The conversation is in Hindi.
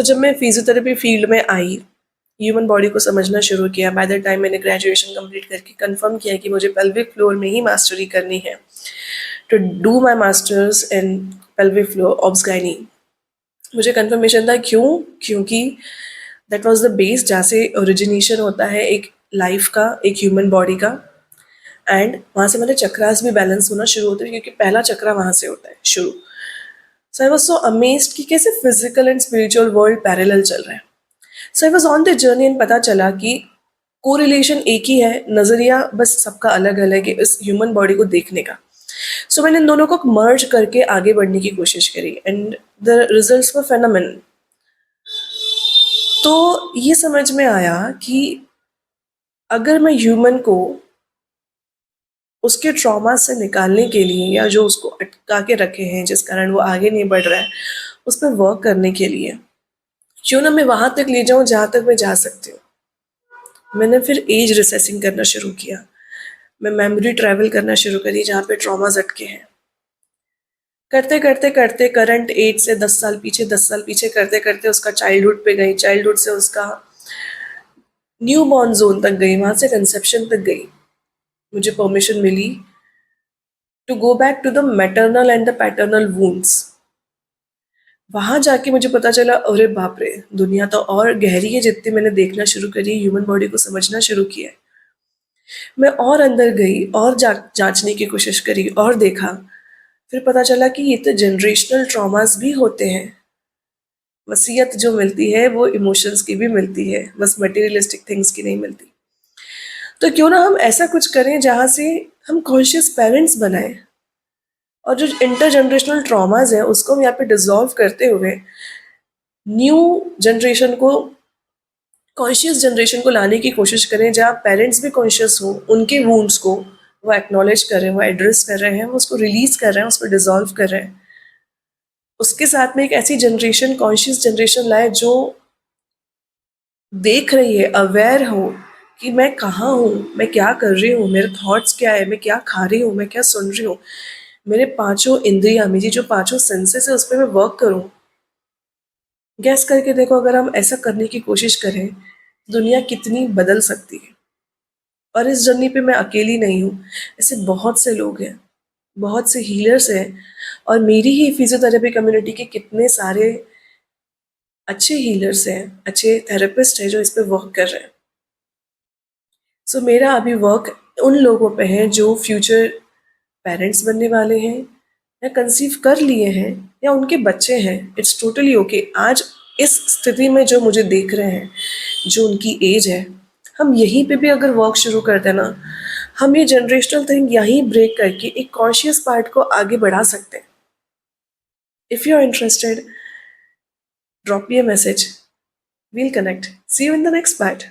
तो जब मैं फिजियोथेरेपी फील्ड में आई, ह्यूमन बॉडी को समझना शुरू किया, बाय द टाइम मैंने ग्रेजुएशन कंप्लीट करके कंफर्म किया कि मुझे पेल्विक फ्लोर में ही मास्टरी करनी है, to do my masters in pelvic floor obsgyn. मुझे कंफर्मेशन था, क्योंकि दैट वाज द बेस जहाँ से ओरिजिनेशन होता है एक लाइफ का, एक ह्यूमन बॉडी का। एंड वहाँ से मेरे चक्रास भी बैलेंस होना शुरू होते हैं, क्योंकि पहला चक्रा वहाँ से होता है शुरू। सो आई वॉज सो अमेज्ड कि कैसे physical and spiritual world parallel चल रहा है। So I was on the journey and पता चला कि कोरिलेशन एक ही है, नज़रिया बस सबका अलग अलग है इस ह्यूमन बॉडी को देखने का। सो मैंने इन दोनों को मर्ज करके आगे बढ़ने की कोशिश करी and the results were phenomenal. तो ये समझ में आया कि अगर मैं ह्यूमन को उसके ट्रॉमा से निकालने के लिए, या जो उसको अटका के रखे हैं जिस कारण वो आगे नहीं बढ़ रहा है, उस पर वर्क करने के लिए क्यों ना मैं वहाँ तक ले जाऊँ जहाँ तक मैं जा सकती हूँ। मैंने फिर एज रिसेसिंग करना शुरू किया। मैं मेमोरी ट्रैवल करना शुरू करी जहाँ पे ट्रॉमाज अटके हैं। करते करते करते करंट एज से 10 साल पीछे, 10 साल पीछे करते करते उसका चाइल्डहुड पे गई, चाइल्डहुड से उसका न्यू बॉर्न जोन तक गई, वहाँ से कंसेप्शन तक गई। मुझे परमिशन मिली to go back to the maternal and the paternal wounds. वहाँ जाके मुझे पता चला, अरे बाप रे, दुनिया तो और गहरी है जितनी मैंने देखना शुरू करी, ह्यूमन बॉडी को समझना शुरू किया। मैं और अंदर गई और जांचने की कोशिश करी और देखा। फिर पता चला कि ये तो जनरेशनल ट्रॉमास भी होते हैं। वसीयत जो मिलती है वो इमोशंस की भी मिलती है, बस मटेरियलिस्टिक थिंग्स की नहीं मिलती। तो क्यों ना हम ऐसा कुछ करें जहाँ से हम कॉन्शियस पेरेंट्स बनाएं, और जो इंटर जनरेशनल ट्रॉमाज है उसको हम यहाँ पे डिसॉल्व करते हुए न्यू जनरेशन को, कॉन्शियस जनरेशन को लाने की कोशिश करें, जहाँ पेरेंट्स भी कॉन्शियस हो, उनके वूंड्स को वो एक्नॉलेज कर रहे हैं, वो एड्रेस कर रहे हैं, वो उसको रिलीज कर रहे हैं, उसको डिसॉल्व कर रहे हैं। उसके साथ में एक ऐसी जनरेशन, कॉन्शियस जनरेशन लाए जो देख रही है, अवेयर हो कि मैं कहाँ हूँ, मैं क्या कर रही हूँ, मेरे थॉट्स क्या है, मैं क्या खा रही हूँ, मैं क्या सुन रही हूँ, मेरे पांचों इंद्रियाँ, मेरी जो पांचों सेंसेस है उस पर मैं वर्क करूँ। गैस करके देखो, अगर हम ऐसा करने की कोशिश करें, दुनिया कितनी बदल सकती है। और इस जर्नी पे मैं अकेली नहीं हूँ, ऐसे बहुत से लोग हैं, बहुत से हीलर्स हैं, और मेरी ही फिजियोथेरेपी कम्युनिटी के कितने सारे अच्छे हीलर्स हैं, अच्छे थेरेपिस्ट हैं जो इस पे वर्क कर रहे हैं। सो मेरा अभी वर्क उन लोगों पे है जो फ्यूचर पेरेंट्स बनने वाले हैं, या कंसीव कर लिए हैं, या उनके बच्चे हैं। It's totally okay. आज इस स्थिति में जो मुझे देख रहे हैं, जो उनकी एज है, हम यहीं पे भी अगर वर्क शुरू कर देना, हम ये जनरेशनल थिंग यहीं ब्रेक करके एक कॉन्शियस पार्ट को आगे बढ़ा सकते हैं। If you are interested, drop me a message, we'll connect, see you in the next part.